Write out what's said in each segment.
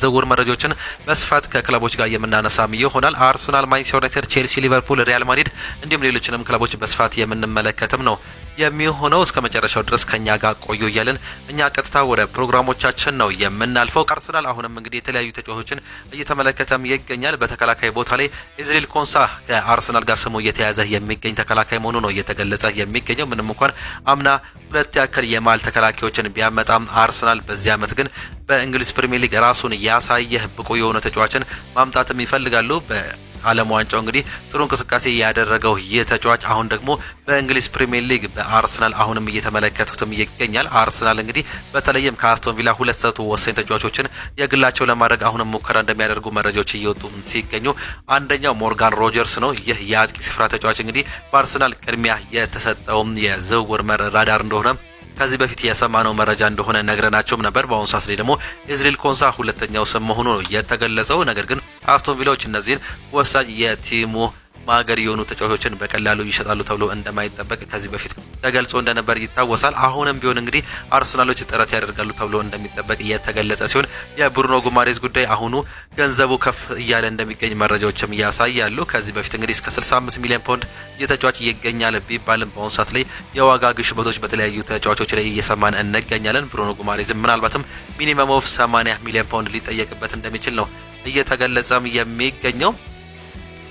ዝውውር መረጃዎችን በስፋት ከክለቦች ጋር የምናነሳም ይሆናል። አርሰናል፣ ማንቸስተር ዩናይትድ፣ ቼልሲ፣ ሊቨርፑል፣ ሪያል ማድሪድ እንዲሁም ሌሎችንም ክለቦች በስፋት የምንመለከትም ነው የሚሆነው። እስከ መጨረሻው ድረስ ከኛ ጋር ቆዩ እያልን እኛ ቀጥታ ወደ ፕሮግራሞቻችን ነው የምናልፈው። አርሰናል አሁንም እንግዲህ የተለያዩ ተጫዋቾችን እየተመለከተም ይገኛል። በተከላካይ ቦታ ላይ ኢዝራኤል ኮንሳ ከአርሰናል ጋር ስሙ እየተያዘ የሚገኝ ተከላካይ መሆኑ ነው እየተገለጸ የሚገኘው። ምንም እንኳን አምና ሁለት ያክል የማል ተከላካዮችን ቢያመጣም አርሰናል በዚህ ዓመት ግን በእንግሊዝ ፕሪሚየር ሊግ ራሱን ያሳየ ብቁ የሆነ ተጫዋችን ማምጣትም ይፈልጋሉ። ዓለም ዋንጫው እንግዲህ ጥሩ እንቅስቃሴ ያደረገው ይህ ተጫዋች አሁን ደግሞ በእንግሊዝ ፕሪሚየር ሊግ በአርሰናል አሁንም እየተመለከቱትም ይገኛል። አርሰናል እንግዲህ በተለይም ከአስቶን ቪላ ሁለት ወሳኝ ተጫዋቾችን የግላቸው ለማድረግ አሁንም ሙከራ እንደሚያደርጉ መረጃዎች እየወጡ ሲገኙ አንደኛው ሞርጋን ሮጀርስ ነው። ይህ የአጥቂ ስፍራ ተጫዋች እንግዲህ በአርሰናል ቅድሚያ የተሰጠው የዝውውር ራዳር እንደሆነ ከዚህ በፊት የሰማነው መረጃ እንደሆነ ነግረናቸውም ነበር። በአሁኑ ሰዓት ላይ ደግሞ ኢዝራኤል ኮንሳ ሁለተኛው ስም መሆኑ ነው የተገለጸው። ነገር ግን አስቶን ቪላዎች እነዚህን ወሳኝ የቲሙ ማገር የሆኑ ተጫዋቾችን በቀላሉ ይሸጣሉ ተብሎ እንደማይጠበቅ ከዚህ በፊት ተገልጾ እንደነበር ይታወሳል። አሁንም ቢሆን እንግዲህ አርሰናሎች ጥረት ያደርጋሉ ተብሎ እንደሚጠበቅ የተገለጸ ሲሆን የብሩኖ ጉማሬዝ ጉዳይ አሁኑ ገንዘቡ ከፍ እያለ እንደሚገኝ መረጃዎችም ያሳያሉ። ከዚህ በፊት እንግዲህ እስከ 65 ሚሊዮን ፓውንድ የተጫዋች ይገኛል ቢባልም በአሁኑ ሰዓት ላይ የዋጋ ግሽበቶች በተለያዩ ተጫዋቾች ላይ እየሰማን እንገኛለን። ብሩኖ ጉማሬዝ ምናልባትም ሚኒመም ኦፍ 80 ሚሊዮን ፓውንድ ሊጠየቅበት እንደሚችል ነው እየተገለጸም የሚገኘው።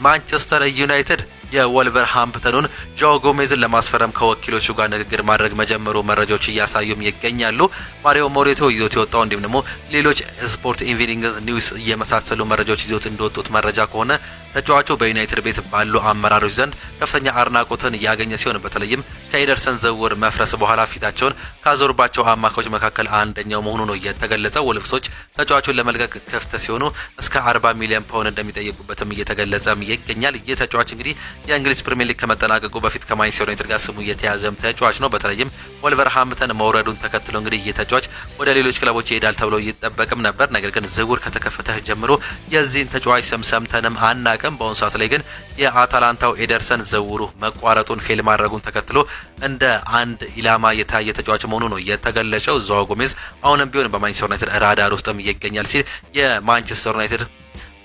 ማንቸስተር ዩናይትድ የወልቨርሃምፕተኑን ጆ ጎሜዝን ለማስፈረም ከወኪሎቹ ጋር ንግግር ማድረግ መጀመሩ መረጃዎች እያሳዩም ይገኛሉ። ማሪዮ ሞሬቶ ይዞት የወጣው እንዲሁም ደግሞ ሌሎች ስፖርት ኢቭኒንግ ኒውስ እየመሳሰሉ መረጃዎች ይዞት እንደወጡት መረጃ ከሆነ ተጫዋቹ በዩናይትድ ቤት ባሉ አመራሮች ዘንድ ከፍተኛ አድናቆትን ያገኘ ሲሆን በተለይም ከኤደርሰን ዝውውር መፍረስ በኋላ ፊታቸውን ካዞሩባቸው አማካዮች መካከል አንደኛው መሆኑ ነው የተገለጸው። ወልቭሶች ተጫዋቹን ለመልቀቅ ክፍት ሲሆኑ እስከ 40 ሚሊዮን ፓውንድ እንደሚጠይቁበትም እየተገለጸም ይገኛል። ይህ ተጫዋች እንግዲህ የእንግሊዝ ፕሪሚየር ሊግ ከመጠናቀቁ በፊት ከማንቸስተር ዩናይትድ ጋር ስሙ የተያዘም ተጫዋች ነው። በተለይም ወልቨርሃምፕተን መውረዱን ተከትሎ እንግዲህ ይህ ተጫዋች ወደ ሌሎች ክለቦች ይሄዳል ተብሎ ይጠበቅም ነበር። ነገር ግን ዝውውር ከተከፈተ ጀምሮ የዚህን ተጫዋች ስም ሰምተንም አናቅም። በአሁኑ ሰዓት ላይ ግን የአታላንታው ኤደርሰን ዝውውሩ መቋረጡን ፌል ማድረጉን ተከትሎ እንደ አንድ ኢላማ የታየ ተጫዋች መሆኑ ነው የተገለጸው። ጆ ጎሜዝ አሁንም ቢሆን በማንቸስተር ዩናይትድ ራዳር ውስጥም ይገኛል ሲል የማንቸስተር ዩናይትድ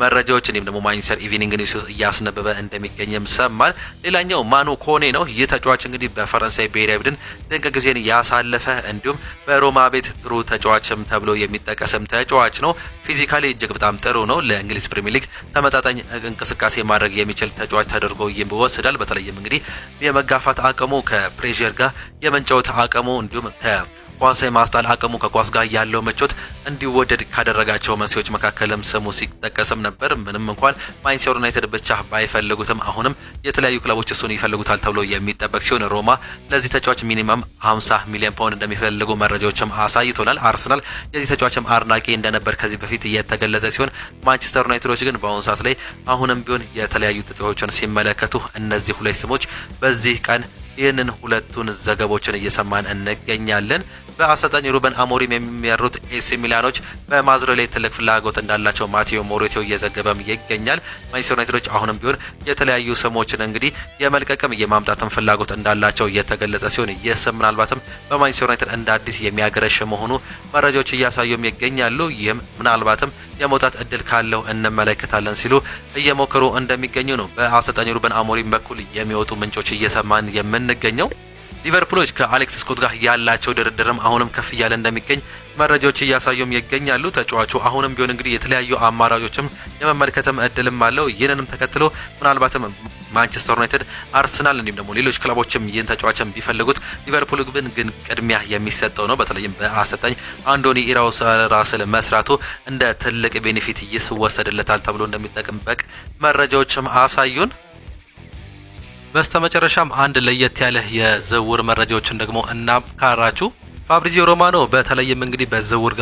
መረጃዎች እንዲሁም ደግሞ ማንቸስተር ኢቭኒንግ ኒውስ እያስነበበ እንደሚገኝም ሰማል። ሌላኛው ማኑ ኮኔ ነው። ይህ ተጫዋች እንግዲህ በፈረንሳይ ብሔራዊ ቡድን ድንቅ ጊዜን ያሳለፈ እንዲሁም በሮማ ቤት ጥሩ ተጫዋችም ተብሎ የሚጠቀስም ተጫዋች ነው። ፊዚካሊ እጅግ በጣም ጥሩ ነው። ለእንግሊዝ ፕሪሚየር ሊግ ተመጣጣኝ እንቅስቃሴ ማድረግ የሚችል ተጫዋች ተደርጎ ይወሰዳል። በተለይም እንግዲህ የመጋፋት አቅሙ ከፕሬዠር ጋር የመንጫወት አቅሙ እንዲሁም ኳስ የማስጣል አቅሙ ከኳስ ጋር ያለው ምቾት እንዲወደድ ካደረጋቸው መንስኤዎች መካከልም ስሙ ሲጠቀስም ነበር። ምንም እንኳን ማንቸስተር ዩናይትድ ብቻ ባይፈልጉትም አሁንም የተለያዩ ክለቦች እሱን ይፈልጉታል ተብሎ የሚጠበቅ ሲሆን ሮማ ለዚህ ተጫዋች ሚኒመም 50 ሚሊዮን ፓውንድ እንደሚፈልጉ መረጃዎችም አሳይቶናል። አርሰናል የዚህ ተጫዋችም አድናቂ እንደነበር ከዚህ በፊት እየተገለጸ ሲሆን ማንቸስተር ዩናይትዶች ግን በአሁኑ ሰዓት ላይ አሁንም ቢሆን የተለያዩ ተጫዋቾችን ሲመለከቱ እነዚህ ሁለት ስሞች በዚህ ቀን ይህንን ሁለቱን ዘገቦችን እየሰማን እንገኛለን። በአሰልጣኝ ሩበን አሞሪም የሚመሩት ኤሲ ሚላኖች በማዝሬ ላይ ትልቅ ፍላጎት እንዳላቸው ማቴዮ ሞሬቶ እየዘገበም ይገኛል። ማንቸስተር ዩናይትዶች አሁንም ቢሆን የተለያዩ ስሞችን እንግዲህ የመልቀቅም የማምጣትም ፍላጎት እንዳላቸው እየተገለጸ ሲሆን ይህ ስም ምናልባትም በማንቸስተር ዩናይትድ እንደ አዲስ የሚያገረሽ መሆኑ መረጃዎች እያሳዩም ይገኛሉ። ይህም ምናልባትም የመውጣት እድል ካለው እንመለከታለን ሲሉ እየሞከሩ እንደሚገኙ ነው በአሰልጣኝ ሩበን አሞሪም በኩል የሚወጡ ምንጮች እየሰማን የምንገኘው። ሊቨርፑሎች ከአሌክስ ስኮት ጋር ያላቸው ድርድርም አሁንም ከፍ እያለ እንደሚገኝ መረጃዎች እያሳዩም ይገኛሉ። ተጫዋቹ አሁንም ቢሆን እንግዲህ የተለያዩ አማራጮችም የመመልከትም እድልም አለው። ይህንንም ተከትሎ ምናልባትም ማንቸስተር ዩናይትድ፣ አርሰናል እንዲሁም ደግሞ ሌሎች ክለቦችም ይህን ተጫዋችም ቢፈልጉት ሊቨርፑል ግን ቅድሚያ የሚሰጠው ነው። በተለይም በአሰልጣኝ አንዶኒ ኢራኦላ ስር መስራቱ እንደ ትልቅ ቤኔፊት ይወሰድለታል ተብሎ እንደሚጠበቅ መረጃዎችም አሳዩን። በስተመጨረሻም አንድ ለየት ያለ የዝውውር መረጃዎችን ደግሞ እናካራችሁ። ፋብሪዚዮ ሮማኖ በተለይም እንግዲህ በዝውውር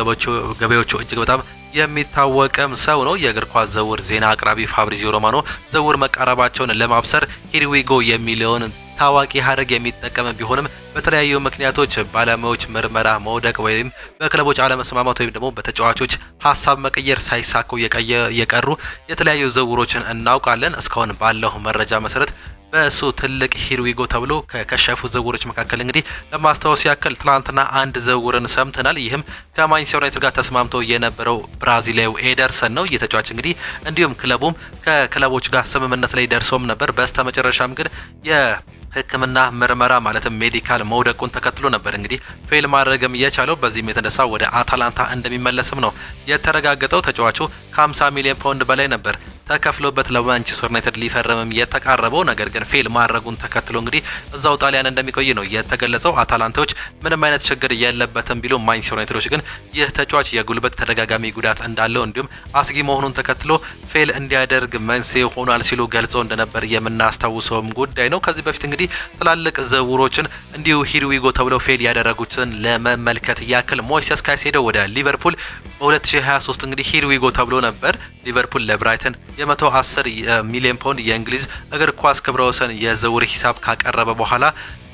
ገበያዎቹ እጅግ በጣም የሚታወቅም ሰው ነው። የእግር ኳስ ዝውውር ዜና አቅራቢ ፋብሪዚዮ ሮማኖ ዝውውር መቃረባቸውን ለማብሰር ሂር ዊ ጎ የሚለውን ታዋቂ ሀረግ የሚጠቀም ቢሆንም በተለያዩ ምክንያቶች ባለሙያዎች ምርመራ መውደቅ ወይም በክለቦች አለመስማማት ወይም ደግሞ በተጫዋቾች ሀሳብ መቀየር ሳይሳኩ የቀሩ የተለያዩ ዝውውሮችን እናውቃለን። እስካሁን ባለው መረጃ መሰረት በእሱ ትልቅ ሂርዊጎ ተብሎ ከከሸፉ ዝውውሮች መካከል እንግዲህ ለማስታወስ ያክል ትላንትና አንድ ዝውውርን ሰምተናል። ይህም ከማንቸስተር ዩናይትድ ጋር ተስማምቶ የነበረው ብራዚላዊው ኤደርሰን ነው። እየተጫዋች እንግዲህ እንዲሁም ክለቡም ከክለቦች ጋር ስምምነት ላይ ደርሶም ነበር። በስተመጨረሻም ግን ሕክምና ምርመራ ማለትም ሜዲካል መውደቁን ተከትሎ ነበር እንግዲህ ፌል ማድረግም የቻለው። በዚህም የተነሳ ወደ አታላንታ እንደሚመለስም ነው የተረጋገጠው። ተጫዋቹ ከ50 ሚሊዮን ፓውንድ በላይ ነበር ተከፍሎበት ለማንቸስተር ዩናይትድ ሊፈርምም የተቃረበው። ነገር ግን ፌል ማድረጉን ተከትሎ እንግዲህ እዛው ጣሊያን እንደሚቆይ ነው የተገለጸው። አታላንታዎች ምንም አይነት ችግር የለበትም ቢሉ ማንቸስተር ዩናይትዶች ግን ይህ ተጫዋች የጉልበት ተደጋጋሚ ጉዳት እንዳለው እንዲሁም አስጊ መሆኑን ተከትሎ ፌል እንዲያደርግ መንስኤ ሆኗል ሲሉ ገልጸው እንደነበር የምናስታውሰውም ጉዳይ ነው። ከዚህ በፊት እንግዲህ ትላልቅ ዝውውሮችን እንዲሁ ሂርዊጎ ተብለው ፌል ያደረጉትን ለመመልከት ያክል ሞይሴስ ካይሴዶ ወደ ሊቨርፑል በ2023 እንግዲህ ሂርዊጎ ተብሎ ነበር። ሊቨርፑል ለብራይተን የ110 ሚሊዮን ፓውንድ የእንግሊዝ እግር ኳስ ክብረ ወሰን የዝውውር ሂሳብ ካቀረበ በኋላ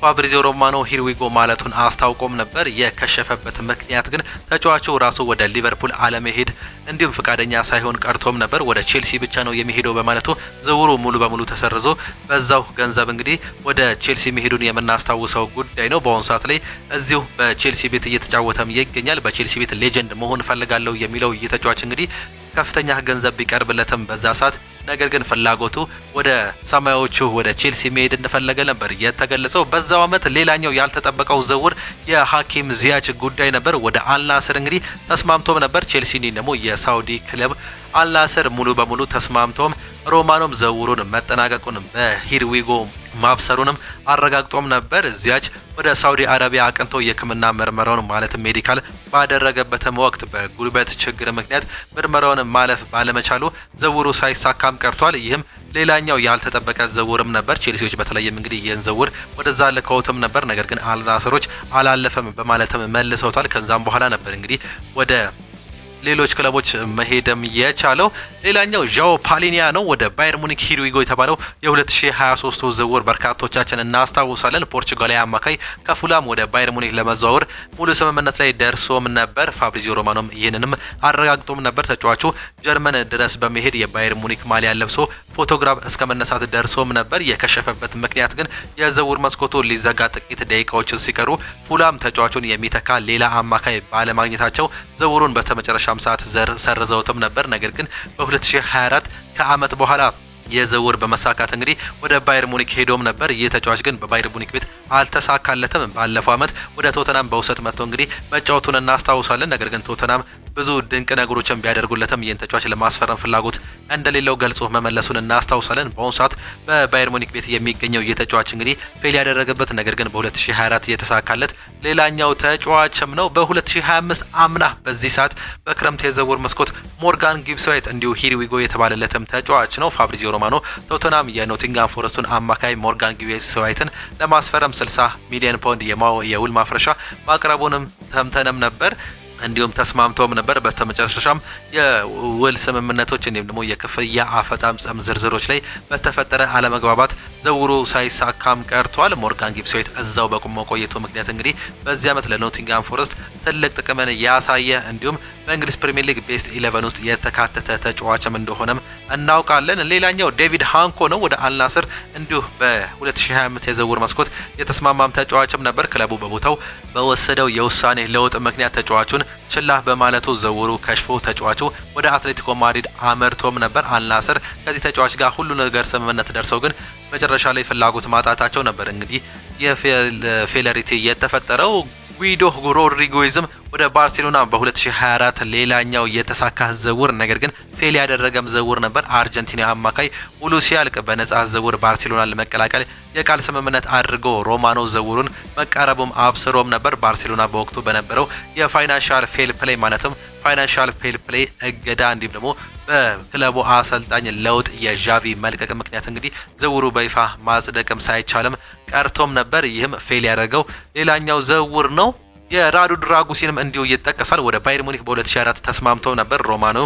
ፋብሪዚዮ ሮማኖ ሂርዊጎ ማለቱን አስታውቆም ነበር። የከሸፈበት ምክንያት ግን ተጫዋቹ ራሱ ወደ ሊቨርፑል አለመሄድ እንዲሁም ፍቃደኛ ሳይሆን ቀርቶም ነበር። ወደ ቼልሲ ብቻ ነው የሚሄደው በማለቱ ዝውውሩ ሙሉ በሙሉ ተሰርዞ በዛው ገንዘብ እንግዲህ ወደ ቼልሲ መሄዱን የምናስታውሰው ጉዳይ ነው። በአሁኑ ሰዓት ላይ እዚሁ በቼልሲ ቤት እየተጫወተም ይገኛል። በቼልሲ ቤት ሌጀንድ መሆን ፈልጋለሁ የሚለው ተጫዋች እንግዲህ ከፍተኛ ገንዘብ ቢቀርብለትም በዛ ሰዓት ነገር ግን ፍላጎቱ ወደ ሰማያዎቹ ወደ ቼልሲ መሄድ እንደፈለገ ነበር የተገለጸው። በዛው አመት ሌላኛው ያልተጠበቀው ዝውውር የሐኪም ዚያች ጉዳይ ነበር። ወደ አልናስር እንግዲህ ተስማምቶም ነበር። ቼልሲ ደግሞ የሳውዲ ክለብ አልናስር ሙሉ በሙሉ ተስማምቶም ሮማኖም ዝውውሩን መጠናቀቁን በሂርዊጎ ማብሰሩንም አረጋግጦም ነበር። ዚያች ወደ ሳውዲ አረቢያ አቅንቶ የሕክምና ምርመራውን ማለትም ሜዲካል ባደረገበትም ወቅት በጉልበት ችግር ምክንያት ምርመራውን ማለፍ ባለመቻሉ ዝውውሩ ሳይሳካም ቀርቷል። ይህም ሌላኛው ያልተጠበቀ ዝውውርም ነበር። ቼልሲዎች በተለይም እንግዲህ ይህን ዝውውር ወደዛ ልከውትም ነበር። ነገር ግን አልናስሮች አላለፈም በማለትም መልሰውታል። ከዛም በኋላ ነበር እንግዲህ ወደ ሌሎች ክለቦች መሄድም የቻለው። ሌላኛው ዣኦ ፓሊኒያ ነው። ወደ ባየር ሙኒክ ሂርዊጎ የተባለው የ2023 ዝውውር በርካቶቻችን እናስታውሳለን። ፖርቹጋላዊ አማካይ ከፉላም ወደ ባየር ሙኒክ ለመዘዋወር ሙሉ ስምምነት ላይ ደርሶም ነበር። ፋብሪዚዮ ሮማኖም ይህንንም አረጋግጦም ነበር። ተጫዋቹ ጀርመን ድረስ በመሄድ የባየር ሙኒክ ማሊያ ለብሶ ፎቶግራፍ እስከ መነሳት ደርሶም ነበር። የከሸፈበት ምክንያት ግን የዝውውር መስኮቱ ሊዘጋ ጥቂት ደቂቃዎችን ሲቀሩ ፉላም ተጫዋቹን የሚተካ ሌላ አማካይ ባለማግኘታቸው ዝውውሩን በተመጨረሻ ሰዓት ሰርዘውትም ነበር። ነገር ግን በ2024 ከአመት በኋላ የዝውውር በመሳካት እንግዲህ ወደ ባየር ሙኒክ ሄዶም ነበር። ይህ ተጫዋች ግን በባየር ሙኒክ ቤት አልተሳካለትም። ባለፈው አመት ወደ ቶተናም በውሰት መጥቶ እንግዲህ መጫወቱን እናስታውሳለን። ነገር ግን ቶተናም ብዙ ድንቅ ነገሮችን ቢያደርጉለትም ይህን ተጫዋች ለማስፈረም ፍላጎት እንደሌለው ገልጾ መመለሱን እናስታውሳለን። በአሁኑ ሰዓት በባየር ሙኒክ ቤት የሚገኘው ይህ ተጫዋች እንግዲህ ፌል ያደረገበት ነገር ግን በ2024 የተሳካለት ሌላኛው ተጫዋችም ነው። በ2025 አምና በዚህ ሰዓት በክረምት የዝውውር መስኮት ሞርጋን ጊብስ ዋይት እንዲሁ ሂርዊጎ የተባለለትም ተጫዋች ነው። ፋብሪዚዮ ሮማኖ ቶተናም የኖቲንጋም ፎረስቱን አማካይ ሞርጋን ጊብስ ዋይትን ለማስፈረም 60 ሚሊዮን ፓውንድ የውል ማፍረሻ ማቅረቡንም ሰምተንም ነበር። እንዲሁም ተስማምቶም ነበር። በተመጨረሻም የውል ስምምነቶች እንዲሁም ደግሞ የክፍያ አፈጻጸም ዝርዝሮች ላይ በተፈጠረ አለመግባባት ዝውውሩ ሳይሳካም ቀርቷል። ሞርጋን ጊብስ ዋይት እዛው በቁም መቆየቱ ምክንያት እንግዲህ በዚህ አመት ለኖቲንጋም ፎረስት ትልቅ ጥቅምን ያሳየ እንዲሁም በእንግሊዝ ፕሪሚየር ሊግ ቤስት 11 ውስጥ የተካተተ ተጫዋችም እንደሆነም እናውቃለን። ሌላኛው ዴቪድ ሃንኮ ነው። ወደ አልናስር እንዲሁ በ2025 የዝውውር መስኮት የተስማማም ተጫዋችም ነበር። ክለቡ በቦታው በወሰደው የውሳኔ ለውጥ ምክንያት ተጫዋቹን ችላ በማለቱ ዝውውሩ ከሽፎ ተጫዋቹ ወደ አትሌቲኮ ማድሪድ አመርቶም ነበር። አልናስር ከዚህ ተጫዋች ጋር ሁሉ ነገር ስምምነት ደርሰው ግን መጨረሻ ላይ ፍላጎት ማጣታቸው ነበር እንግዲህ የፌለሪቲ የተፈጠረው። ጉይዶ ሮድሪጎዝም ወደ ባርሴሎና በ2024 ሌላኛው የተሳካ ዝውውር ነገር ግን ፌል ያደረገም ዝውውር ነበር። አርጀንቲና አማካይ ውሉ ሲያልቅ በነጻ ዝውውር ባርሴሎና ለመቀላቀል የቃል ስምምነት አድርጎ ሮማኖ ዝውውሩን መቃረቡም አብስሮም ነበር። ባርሴሎና በወቅቱ በነበረው የፋይናንሻል ፌል ፕሌይ ማለትም ፋይናንሻል ፌል ፕሌይ እገዳ እንዲሁም ደግሞ በክለቡ አሰልጣኝ ለውጥ የዣቪ መልቀቅ ምክንያት እንግዲህ ዝውውሩ በይፋ ማጽደቅም ሳይቻልም ቀርቶም ነበር። ይህም ፌል ያደረገው ሌላኛው ዝውውር ነው። የራዱ ድራጉሲንም እንዲሁ ይጠቀሳል። ወደ ባየር ሙኒክ በ2004 ተስማምተው ነበር ሮማኖ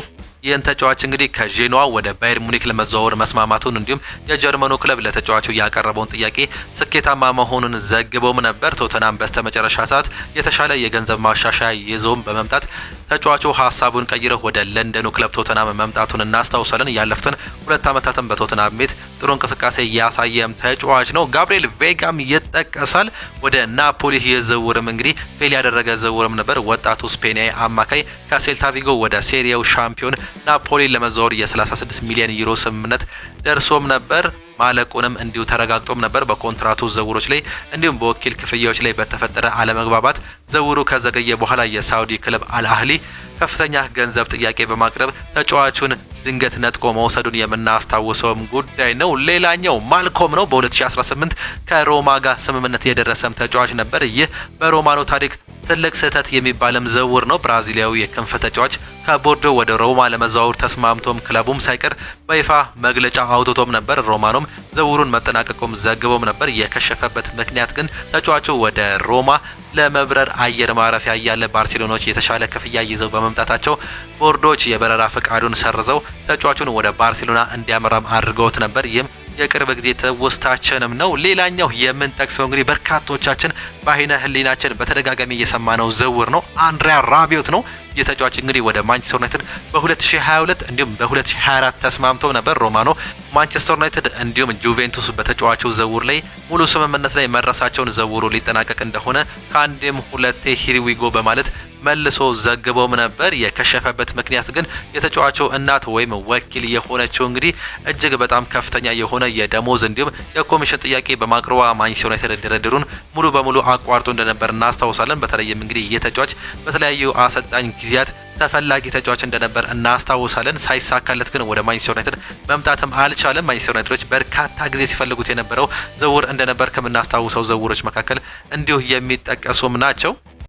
ይህን ተጫዋች እንግዲህ ከጄኖዋ ወደ ባየር ሙኒክ ለመዘዋወር መስማማቱን እንዲሁም የጀርመኑ ክለብ ለተጫዋቹ ያቀረበውን ጥያቄ ስኬታማ መሆኑን ዘግበውም ነበር። ቶተናም በስተመጨረሻ ሰዓት የተሻለ የገንዘብ ማሻሻያ ይዞም በመምጣት ተጫዋቹ ሀሳቡን ቀይረው ወደ ለንደኑ ክለብ ቶተናም መምጣቱን እናስታውሳለን። ያለፉትን 2 ዓመታትን በቶተናም ቤት ጥሩ እንቅስቃሴ ያሳየም ተጫዋች ነው። ጋብሪኤል ቬጋም ይጠቀሳል። ወደ ናፖሊ የዝውውርም እንግዲህ ፌል ያደረገ ዝውውርም ነበር። ወጣቱ ስፔናዊ አማካይ ከሴልታ ቪጎ ወደ ሴሪያው ሻምፒዮን ናፖሊ ለመዘዋወር የ36 ሚሊዮን ዩሮ ስምምነት ደርሶም ነበር። ማለቁንም እንዲሁ ተረጋግጦም ነበር። በኮንትራቱ ዝውውሮች ላይ እንዲሁም በወኪል ክፍያዎች ላይ በተፈጠረ አለመግባባት ዝውውሩ ከዘገየ በኋላ የሳውዲ ክለብ አልአህሊ ከፍተኛ ገንዘብ ጥያቄ በማቅረብ ተጫዋቹን ድንገት ነጥቆ መውሰዱን የምናስታውሰውም ጉዳይ ነው። ሌላኛው ማልኮም ነው። በ2018 ከሮማ ጋር ስምምነት የደረሰም ተጫዋች ነበር። ይህ በሮማኖ ታሪክ ትልቅ ስህተት የሚባልም ዝውውር ነው። ብራዚሊያዊ የክንፍ ተጫዋች ከቦርዶ ወደ ሮማ ለመዘዋወር ተስማምቶም ክለቡም ሳይቀር በይፋ መግለጫ አውጥቶም ነበር። ሮማኖም ዝውውሩን መጠናቀቁም ዘግቦም ነበር። የከሸፈበት ምክንያት ግን ተጫዋቹ ወደ ሮማ ለመብረር አየር ማረፊያ ያለ ባርሴሎናዎች የተሻለ ክፍያ ይዘው በመምጣታቸው ቦርዶች የበረራ ፈቃዱን ሰርዘው ተጫዋቹን ወደ ባርሴሎና እንዲያመራም አድርገውት ነበር። ይህም የቅርብ ጊዜ ትውስታችንም ነው። ሌላኛው የምንጠቅሰው እንግዲህ በርካቶቻችን በአይነ ህሊናችን በተደጋጋሚ እየሰማነው ዝውውር ነው። አንድሪያ ራቢዮት ነው። የተጫዋች እንግዲህ ወደ ማንቸስተር ዩናይትድ በ2022 እንዲሁም በ2024 ተስማምተው ነበር። ሮማኖ ማንቸስተር ዩናይትድ እንዲሁም ጁቬንቱስ በተጫዋቹ ዝውውር ላይ ሙሉ ስምምነት ላይ መድረሳቸውን ዝውውሩ ሊጠናቀቅ እንደሆነ ከአንዴም ሁለቴ ሂሪዊጎ በማለት መልሶ ዘግቦም ነበር። የከሸፈበት ምክንያት ግን የተጫዋቹ እናት ወይም ወኪል የሆነችው እንግዲህ እጅግ በጣም ከፍተኛ የሆነ የደሞዝ እንዲሁም የኮሚሽን ጥያቄ በማቅረቧ ማንቸስተር ዩናይትድ ድርድሩን ሙሉ በሙሉ አቋርጦ እንደነበር እናስታውሳለን። በተለይም እንግዲህ የተጫዋች በተለያዩ አሰልጣኝ ጊዜያት ተፈላጊ ተጫዋች እንደነበር እናስታውሳለን። ሳይሳካለት ግን ወደ ማንቸስተር ዩናይትድ መምጣትም አልቻለም። ማንቸስተር ዩናይትዶች በርካታ ጊዜ ሲፈልጉት የነበረው ዝውውር እንደነበር ከምናስታውሰው ዝውውሮች መካከል እንዲሁ የሚጠቀሱም ናቸው።